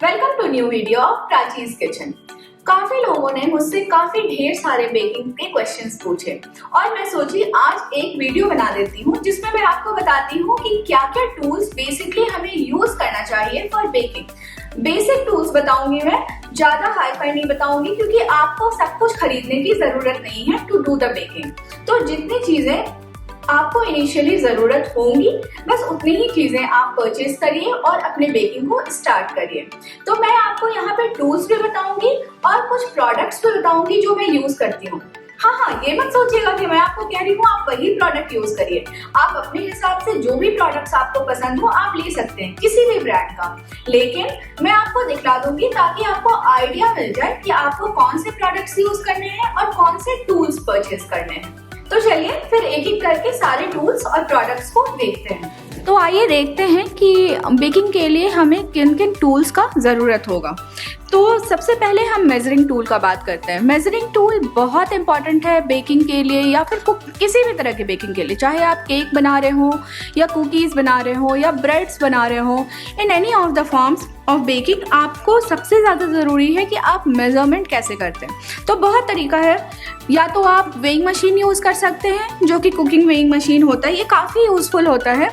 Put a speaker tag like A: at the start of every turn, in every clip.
A: Welcome to new video of Prachi's kitchen. काफी लोगों ने मुझसे काफी ढेर सारे बेकिंग के क्वेश्चंस पूछे और मैं सोची आज एक वीडियो बना देती हूँ जिसमें मैं आपको बताती हूँ कि क्या क्या टूल्स बेसिकली हमें यूज करना चाहिए फॉर बेकिंग। बेसिक टूल्स बताऊंगी मैं, ज्यादा हाई फाई नहीं बताऊंगी क्योंकि आपको सब कुछ खरीदने की जरूरत नहीं है टू डू द बेकिंग। तो जितनी चीजें आपको इनिशियली जरूरत होंगी बस उतनी ही चीजें आप परचेज करिए और अपने बेकिंग को स्टार्ट करिए। तो मैं आपको यहाँ पे टूल्स भी बताऊंगी और कुछ प्रोडक्ट्स भी बताऊंगी जो मैं यूज करती हूँ। हाँ, ये मत सोचिएगा कि मैं आपको कह रही हूँ आप वही प्रोडक्ट यूज करिए। आप अपने हिसाब से जो भी प्रोडक्ट्स आपको पसंद हो आप ले सकते हैं किसी भी ब्रांड का, लेकिन मैं आपको दिखला दूंगी ताकि आपको आइडिया मिल जाए कि आपको कौन से प्रोडक्ट्स यूज करने हैं और कौन से टूल्स परचेज करने हैं। तो चलिए फिर एक एक करके सारे टूल्स और प्रोडक्ट्स को देखते हैं। तो आइए देखते हैं कि बेकिंग के लिए हमें किन किन टूल्स का ज़रूरत होगा। तो सबसे पहले हम मेजरिंग टूल का बात करते हैं। मेजरिंग टूल बहुत इंपॉर्टेंट है बेकिंग के लिए या फिर किसी भी तरह के बेकिंग के लिए, चाहे आप केक बना रहे हो या कुकीज़ बना रहे हो या ब्रेड्स बना रहे हो, in any of the forms of baking आपको सबसे ज़्यादा ज़रूरी है कि आप मेजरमेंट कैसे करते हैं। तो बहुत तरीका है, या तो आप वेइंग मशीन यूज़ कर सकते हैं जो कि कुकिंग वेइंग मशीन होता है, ये काफ़ी यूज़फुल होता है।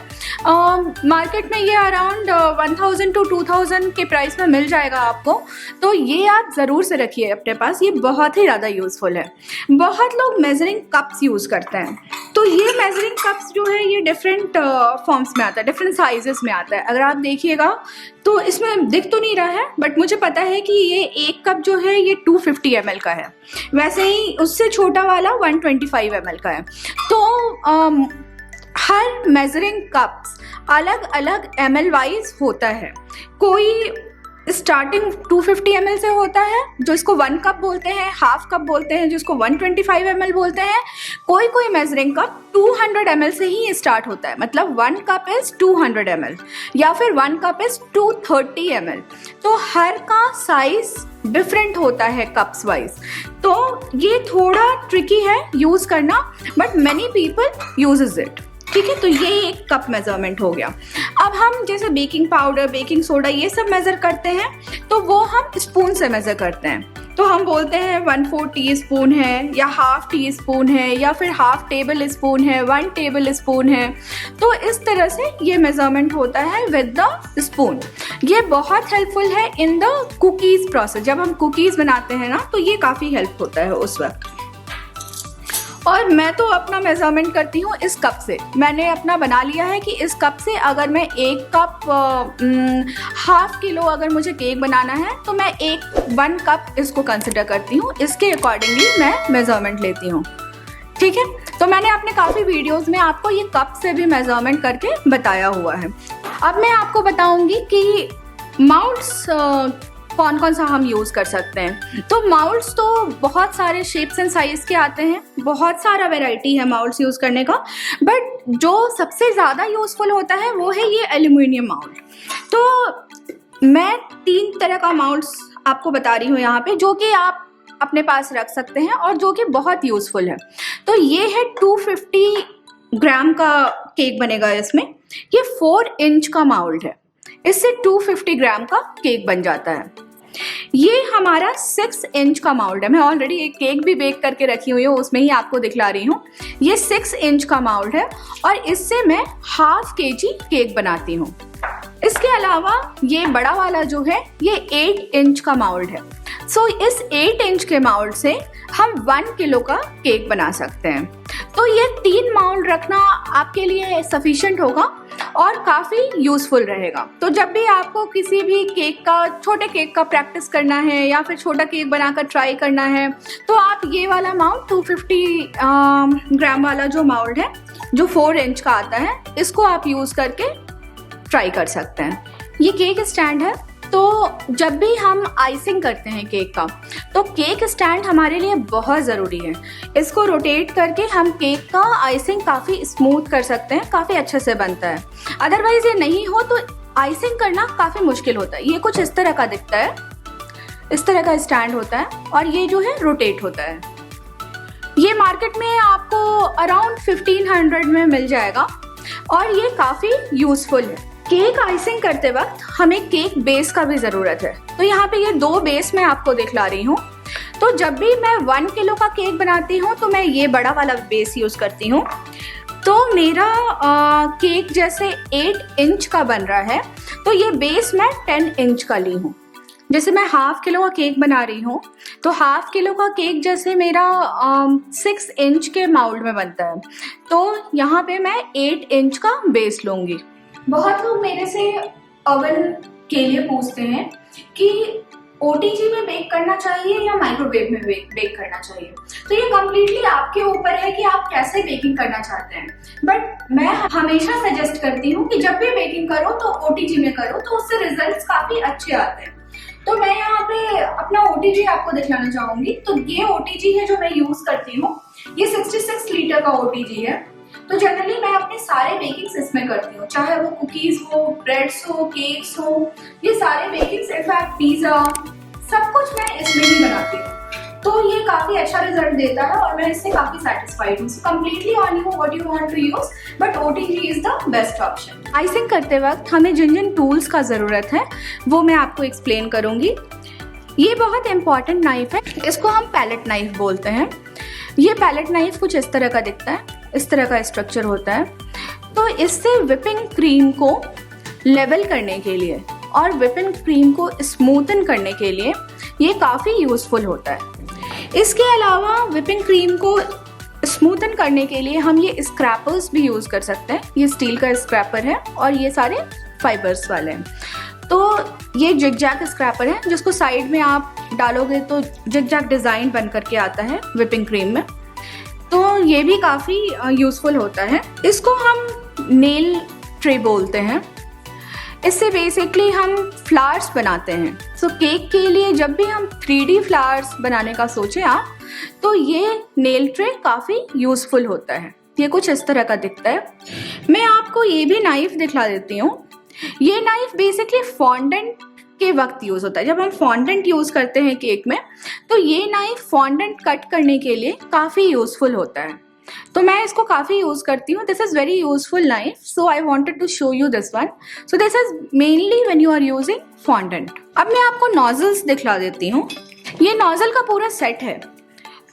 A: मार्केट में ये अराउंड 1000 to 2000 के प्राइस में मिल जाएगा आपको, तो ये आप ज़रूर से रखिए अपने पास, ये बहुत ही ज़्यादा यूज़फुल है। बहुत लोग मेजरिंग कप्स यूज़ करते हैं, तो ये मेजरिंग कप्स जो है ये डिफरेंट फॉर्म्स में आता है, डिफरेंट साइजेस में आता है। अगर आप देखिएगा तो इसमें दिख तो नहीं रहा है बट मुझे पता है कि ये एक कप जो है ये 250 ml का है, वैसे ही उससे छोटा वाला 125 ml का है। तो हर मेजरिंग कप्स अलग अलग ml वाइज होता है। कोई स्टार्टिंग 250 ml से होता है जो इसको 1 कप बोलते हैं, हाफ कप बोलते हैं जिसको 125 ml बोलते हैं। कोई मेजरिंग कप 200 ml से ही स्टार्ट होता है, मतलब 1 कप इज 200 ml या फिर 1 कप इज 230 ml। तो हर का साइज डिफरेंट होता है कप्स वाइज, तो ये थोड़ा ट्रिकी है यूज करना but many people uses it. ठीक है, तो ये एक कप मेजरमेंट हो गया। अब हम जैसे बेकिंग पाउडर, बेकिंग सोडा ये सब मेजर करते हैं तो वो हम स्पून से मेजर करते हैं। तो हम बोलते हैं 1/4 टीस्पून है या हाफ टी स्पून है या फिर हाफ टेबल स्पून है, 1 टेबल स्पून है। तो इस तरह से ये मेजरमेंट होता है विद द स्पून। ये बहुत हेल्पफुल है इन द कुकीज़ प्रोसेस। जब हम कुकीज़ बनाते हैं ना तो ये काफ़ी हेल्प होता है उस वक्त। और मैं तो अपना मेजरमेंट करती हूँ इस कप से। मैंने अपना बना लिया है कि इस कप से अगर मैं 1 कप हाफ किलो अगर मुझे केक बनाना है तो मैं 1 कप इसको कंसिडर करती हूँ, इसके अकॉर्डिंगली मैं मेजरमेंट लेती हूँ। ठीक है, तो मैंने अपने काफ़ी वीडियोस में आपको ये कप से भी मेजरमेंट करके बताया हुआ है। अब मैं आपको बताऊँगी कि माउल्ट्स कौन कौन सा हम यूज़ कर सकते हैं। तो माउल्ट्स तो बहुत सारे शेप्स एंड साइज़ के आते हैं, बहुत सारा वैरायटी है माउल्ट्स यूज़ करने का, बट जो सबसे ज़्यादा यूज़फुल होता है वो है ये एल्यूमिनियम माउल्ट। तो मैं 3 तरह का माउल्ट्स आपको बता रही हूँ यहाँ पे जो कि आप अपने पास रख सकते हैं और जो कि बहुत यूज़फुल है। तो ये है 250 ग्राम का केक बनेगा इसमें। ये 4 इंच का माउल्ट है, इससे 250 ग्राम का केक बन जाता है। ये हमारा 6 इंच का माउल्ड है। मैं ऑलरेडी एक केक भी बेक करके रखी हुई हूँ, उसमें ही आपको दिखला रही हूँ। ये 6 इंच का माउल्ड है और इससे मैं ½ kg केक बनाती हूँ। इसके अलावा ये बड़ा वाला जो है ये 8 इंच का माउल्ड है। सो इस 8 इंच के माउल्ड से हम 1 किलो का केक बना सकते हैं। तो ये 3 माउल्ड रखना आपके लिए सफिशिएंट होगा और काफ़ी यूज़फुल रहेगा। तो जब भी आपको किसी भी केक का, छोटे केक का प्रैक्टिस करना है या फिर छोटा केक बनाकर ट्राई करना है तो आप ये वाला माउल्ड 250 ग्राम वाला जो माउल्ड है जो 4 इंच का आता है इसको आप यूज़ करके ट्राई कर सकते हैं। ये केक स्टैंड है, तो जब भी हम आइसिंग करते हैं केक का तो केक स्टैंड हमारे लिए बहुत ज़रूरी है। इसको रोटेट करके हम केक का आइसिंग काफ़ी स्मूथ कर सकते हैं, काफ़ी अच्छे से बनता है। अदरवाइज़ ये नहीं हो तो आइसिंग करना काफ़ी मुश्किल होता है। ये कुछ इस तरह का दिखता है, इस तरह का स्टैंड होता है और ये जो है रोटेट होता है। ये मार्केट में आपको अराउंड 1500 में मिल जाएगा और ये काफ़ी यूज़फुल है। केक आइसिंग करते वक्त हमें केक बेस का भी ज़रूरत है। तो यहाँ पे ये 2 बेस मैं आपको दिखला रही हूँ। तो जब भी मैं 1 किलो का केक बनाती हूँ तो मैं ये बड़ा वाला बेस यूज़ करती हूँ। तो मेरा केक जैसे 8 इंच का बन रहा है, तो ये बेस मैं 10 इंच का ली हूँ। जैसे मैं हाफ किलो का केक बना रही हूँ, तो हाफ किलो का केक जैसे मेरा 6 इंच के माउल्ड में बनता है, तो यहाँ पे मैं 8 इंच का बेस लूँगी। बहुत लोग मेरे से ओवन के लिए पूछते हैं कि ओटीजी में बेक करना चाहिए या माइक्रोवेव में बेक करना चाहिए। तो ये कम्प्लीटली आपके ऊपर है कि आप कैसे बेकिंग करना चाहते हैं, बट मैं हमेशा सजेस्ट करती हूँ कि जब भी बेकिंग करो तो ओटीजी में करो, तो उससे रिजल्ट्स काफी अच्छे आते हैं। तो मैं यहाँ पे अपना ओटीजी आपको दिखलाना चाहूंगी। तो ये ओटीजी है जो मैं यूज करती हूँ, ये 66 लीटर का ओटीजी है। तो जनरली मैं अपने सारे बेकिंग्स इसमें करती हूँ, चाहे वो कुकीज हो, ब्रेड्स हो, केक्स हो, ये सारे बेकिंग्स, इनफैक्ट पिज्जा, सब कुछ मैं इसमें ही बनाती हूँ। तो ये काफी अच्छा रिजल्ट देता है और मैं इससे काफी सेटिस्फाइड हूँ। So completely on you what you want to use, but OTG is the best option. Icing करते वक्त हमें जिन जिन टूल्स का जरूरत है वो मैं आपको एक्सप्लेन करूंगी। ये बहुत इंपॉर्टेंट नाइफ है, इसको हम पैलेट नाइफ बोलते हैं। ये पैलेट नाइफ कुछ इस तरह का दिखता है, इस तरह का स्ट्रक्चर होता है। तो इससे व्हिपिंग क्रीम को लेवल करने के लिए और व्हिपिंग क्रीम को स्मूथन करने के लिए ये काफ़ी यूज़फुल होता है। इसके अलावा व्हिपिंग क्रीम को स्मूथन करने के लिए हम ये स्क्रैपर्स भी यूज़ कर सकते हैं। ये स्टील का स्क्रैपर है और ये सारे फाइबर्स वाले हैं। तो ये जिगजैग स्क्रैपर है जिसको साइड में आप डालोगे तो जिगजैग डिज़ाइन बन करके आता है व्हिपिंग क्रीम में। तो ये भी काफ़ी यूज़फुल होता है। इसको हम नेल ट्रे बोलते हैं। इससे बेसिकली हम फ्लावर्स बनाते हैं। सो केक के लिए जब भी हम 3D फ्लावर्स बनाने का सोचें आप, तो ये नेल ट्रे काफ़ी यूज़फुल होता है। ये कुछ इस तरह का दिखता है। मैं आपको ये भी नाइफ दिखला देती हूँ। ये नाइफ बेसिकली फॉन्डेंट के वक्त यूज़ होता है। जब हम फॉन्डेंट यूज़ करते हैं केक में, तो ये नाइफ फॉन्डेंट कट करने के लिए काफ़ी यूज़फुल होता है। तो मैं इसको काफ़ी यूज़ करती हूँ। This is very useful knife, so I wanted to show you this one. So this is mainly when you are using fondant. अब मैं आपको नॉजल्स दिखला देती हूँ। ये नॉजल का पूरा सेट है।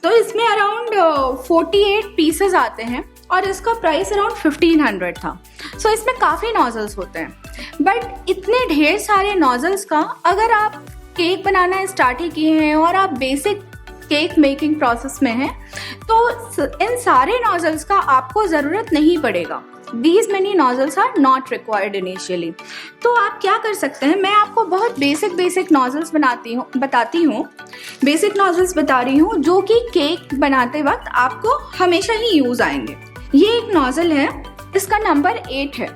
A: तो इसमें अराउंड 48 पीसेस आते हैं और इसका प्राइस अराउंड 1500 था। सो इसमें काफ़ी नॉजल्स होते हैं, बट इतने ढेर सारे नॉजल्स का अगर आप केक बनाना स्टार्ट ही किए हैं और आप बेसिक केक मेकिंग प्रोसेस में हैं, तो इन सारे नॉजल्स का आपको ज़रूरत नहीं पड़ेगा। These many nozzles are not required initially। तो आप क्या कर सकते हैं, मैं आपको बहुत बेसिक नॉजल्स बताती हूँ। बेसिक नॉजल्स बता रही हूँ जो कि केक बनाते वक्त आपको हमेशा ही यूज़ आएंगे। ये एक नॉजल है, इसका नंबर 8 है।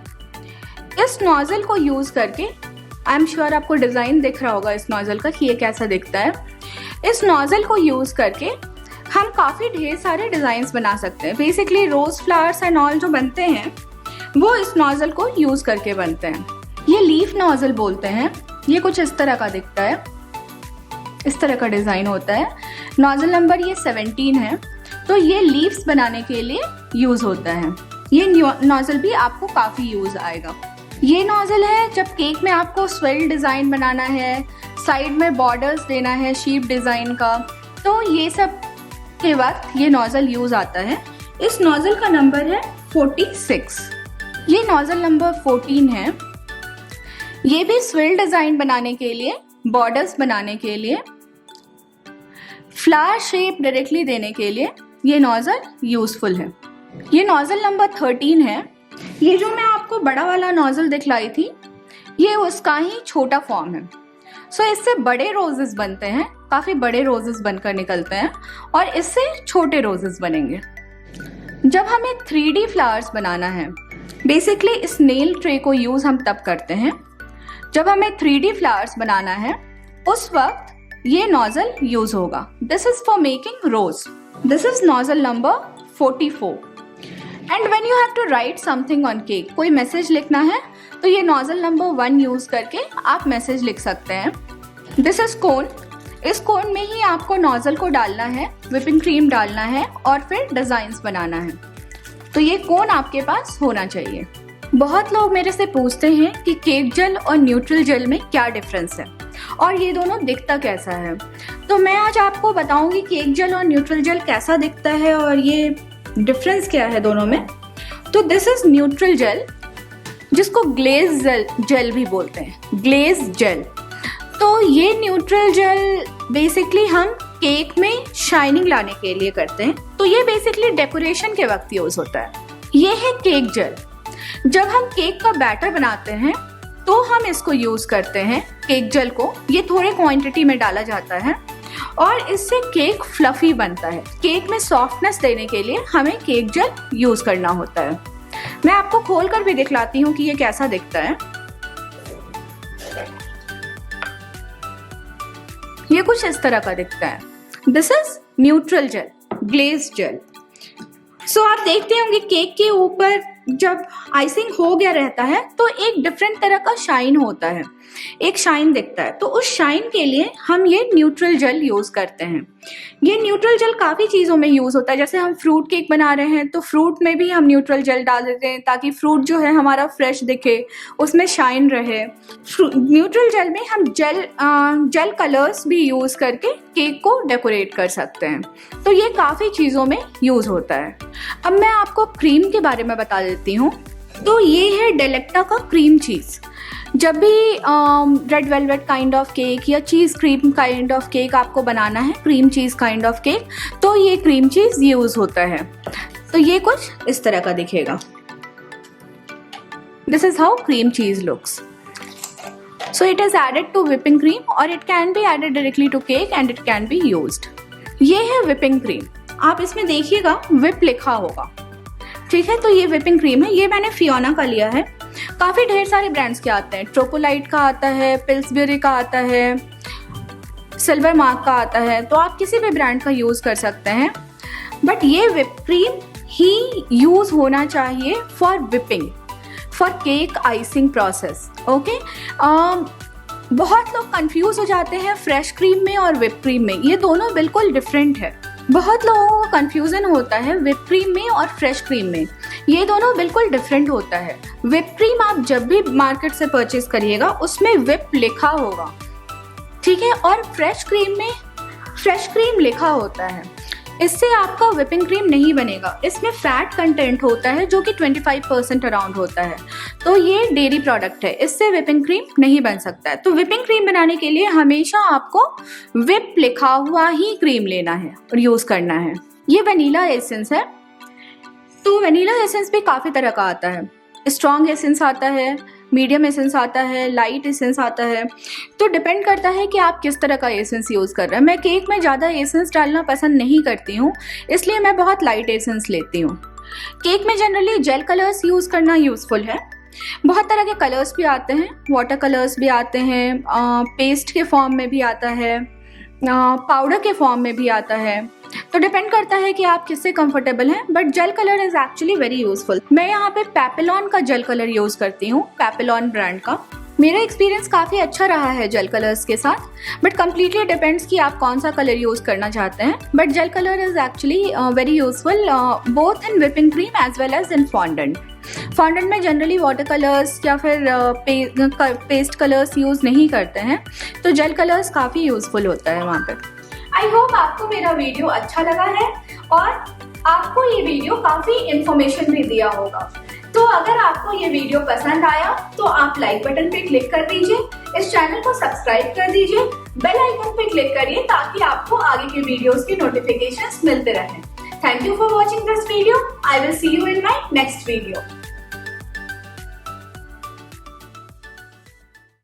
A: इस नॉजल को यूज़ करके, आई एम श्योर आपको डिज़ाइन दिख रहा होगा इस नॉजल का कि ये कैसा दिखता है। इस नॉजल को यूज़ करके हम काफ़ी ढेर सारे डिज़ाइंस बना सकते हैं। Basically rose flowers and all जो बनते हैं वो इस नॉजल को यूज़ करके बनते हैं। ये लीफ नॉजल बोलते हैं। ये कुछ इस तरह का दिखता है, इस तरह का डिज़ाइन होता है। नॉजल नंबर ये 17 है। तो ये लीव्स बनाने के लिए यूज़ होता है। ये नॉजल भी आपको काफ़ी यूज़ आएगा। ये नॉजल है जब केक में आपको स्वेल डिज़ाइन बनाना है, साइड में बॉर्डर्स देना है शीप डिज़ाइन का, तो ये सब के वक्त ये नॉजल यूज़ आता है। इस नॉजल का नंबर है 46। ये नॉजल नंबर 14 है। ये भी स्वेल डिज़ाइन बनाने के लिए, बॉर्डर्स बनाने के लिए, फ्लावर शेप डायरेक्टली देने के लिए ये नॉजल यूज़फुल है। ये नॉजल नंबर 13 है। ये जो मैं आपको बड़ा वाला नॉजल दिखलाई थी, ये उसका ही छोटा फॉर्म है। सो इससे बड़े रोजेस बनते हैं, काफ़ी बड़े रोजेस बनकर निकलते हैं और इससे छोटे रोजेस बनेंगे। जब हमें 3D फ्लावर्स बनाना है, बेसिकली इस नेल ट्रे को यूज़ हम तब करते हैं जब हमें 3D फ्लावर्स बनाना है, उस वक्त ये नॉजल यूज़ होगा। This is for making rose. This is nozzle number 44। And when you have to write something on cake, कोई मैसेज लिखना है तो ये नॉजल नंबर 1 यूज़ करके आप मैसेज लिख सकते हैं। दिस इज़ कोन। इस कोन में ही आपको नॉजल को डालना है, व्हिपिंग क्रीम डालना है और फिर डिज़ाइंस बनाना है। तो ये कोन आपके पास होना चाहिए। बहुत लोग मेरे से पूछते हैं कि केक जेल और न्यूट्रल जेल में क्या डिफरेंस है और ये दोनों दिखता कैसा है। तो मैं आज आपको बताऊंगी केक जेल और न्यूट्रल जेल कैसा दिखता है और ये डिफरेंस क्या है दोनों में। तो दिस इज न्यूट्रल जेल, जिसको ग्लेज जेल भी बोलते हैं, ग्लेज जेल। तो ये न्यूट्रल जेल बेसिकली हम केक में शाइनिंग लाने के लिए करते हैं। तो ये बेसिकली डेकोरेशन के वक्त यूज होता है। ये है केक जेल। जब हम केक का बैटर बनाते हैं तो हम इसको यूज करते हैं, केक जेल को। ये थोड़े क्वांटिटी में डाला जाता है और इससे केक फ्लफी बनता है। केक में सॉफ्टनेस देने के लिए हमें केक जेल यूज करना होता है। मैं आपको खोल कर भी दिखलाती हूँ कि ये कैसा दिखता है। ये कुछ इस तरह का दिखता है। This is neutral gel, glaze gel. So आप देखते होंगे केक के ऊपर जब आइसिंग हो गया रहता है तो एक डिफरेंट तरह का शाइन होता है, एक शाइन दिखता है। तो उस शाइन के लिए हम ये न्यूट्रल जेल यूज करते हैं। ये न्यूट्रल जेल काफ़ी चीज़ों में यूज होता है। जैसे हम फ्रूट केक बना रहे हैं तो फ्रूट में भी हम न्यूट्रल जेल डाल देते हैं ताकि फ्रूट जो है हमारा फ्रेश दिखे, उसमें शाइन रहे। न्यूट्रल जेल में हम जेल कलर्स भी यूज करके केक को डेकोरेट कर सकते हैं। तो ये काफ़ी चीज़ों में यूज होता है। अब मैं आपको क्रीम के बारे में बता देती हूँ। तो ये है डेलेक्टा का क्रीम चीज़। जब भी red velvet kind of cake या cheese cream kind of cake आपको बनाना है, cream cheese kind of cake, तो ये क्रीम चीज़ यूज़ होता है। तो ये कुछ इस तरह का दिखेगा। This is how cream cheese looks. So it is added to whipping cream और it can be added directly to cake and it can be used. ये है विपिंग क्रीम। आप इसमें देखिएगा विप लिखा होगा, ठीक है। तो ये विपिंग क्रीम है। ये मैंने फियोना का लिया है। काफ़ी ढेर सारे ब्रांड्स के आते हैं। ट्रोपोलाइट का आता है, पिल्सबेरी का आता है, सिल्वर मार्क का आता है। तो आप किसी भी ब्रांड का यूज़ कर सकते हैं। बट ये विप क्रीम ही यूज़ होना चाहिए for whipping, for cake icing process. Okay. बहुत लोग कंफ्यूज हो जाते हैं फ्रेश क्रीम में और विप क्रीम में। ये दोनों बिल्कुल डिफरेंट है। बहुत लोगों को कंफ्यूजन होता है विप क्रीम में और फ्रेश क्रीम में। ये दोनों बिल्कुल डिफरेंट होता है। विप क्रीम आप जब भी मार्केट से परचेज करिएगा उसमें विप लिखा होगा, ठीक है। और फ्रेश क्रीम में फ्रेश क्रीम लिखा होता है। इससे आपका विपिंग क्रीम नहीं बनेगा। इसमें फैट कंटेंट होता है जो कि 25% अराउंड होता है। तो ये डेयरी प्रोडक्ट है, इससे विपिंग क्रीम नहीं बन सकता है। तो विपिंग क्रीम बनाने के लिए हमेशा आपको विप लिखा हुआ ही क्रीम लेना है और यूज करना है। ये वनीला एसेंस है। तो वनीला एसेंस भी काफ़ी तरह का आता है। स्ट्रॉन्ग एसेंस आता है, मीडियम एसेंस आता है, लाइट एसेंस आता है। तो डिपेंड करता है कि आप किस तरह का एसेंस यूज़ कर रहे हैं। मैं केक में ज़्यादा एसेंस डालना पसंद नहीं करती हूँ, इसलिए मैं बहुत लाइट एसेंस लेती हूँ। केक में जनरली जेल कलर्स यूज़ करना यूज़फुल है। बहुत तरह के कलर्स भी आते हैं, वाटर कलर्स भी आते हैं, पेस्ट के फॉर्म में भी आता है, पाउडर के फॉर्म में भी आता है। तो डिपेंड करता है कि आप किससे कंफर्टेबल हैं। But gel colour is actually very useful. मैं यहाँ पे पैपेलॉन का जेल कलर यूज करती हूँ, पैपेलॉन ब्रांड का। मेरा एक्सपीरियंस काफ़ी अच्छा रहा है जेल कलर्स के साथ। बट कम्प्लीटली डिपेंड्स कि आप कौन सा कलर यूज करना चाहते हैं। But gel colour is actually very useful both in whipping cream as well as in fondant. Fondant में जनरली वाटर कलर्स या फिर पेस्ट कलर्स यूज नहीं करते हैं। तो जेल कलर्स काफ़ी यूजफुल होता है वहाँ पे। आई होप आपको मेरा वीडियो अच्छा लगा है और आपको ये वीडियो काफ़ी इंफॉर्मेशन भी दिया होगा। तो अगर आपको ये वीडियो पसंद आया तो आप लाइक बटन पे क्लिक कर दीजिए, इस चैनल को सब्सक्राइब कर दीजिए, बेल आइकन पे क्लिक करिए ताकि आपको आगे के वीडियोस के नोटिफिकेशंस मिलते रहें। Thank you for watching this video. I will see you in my next video.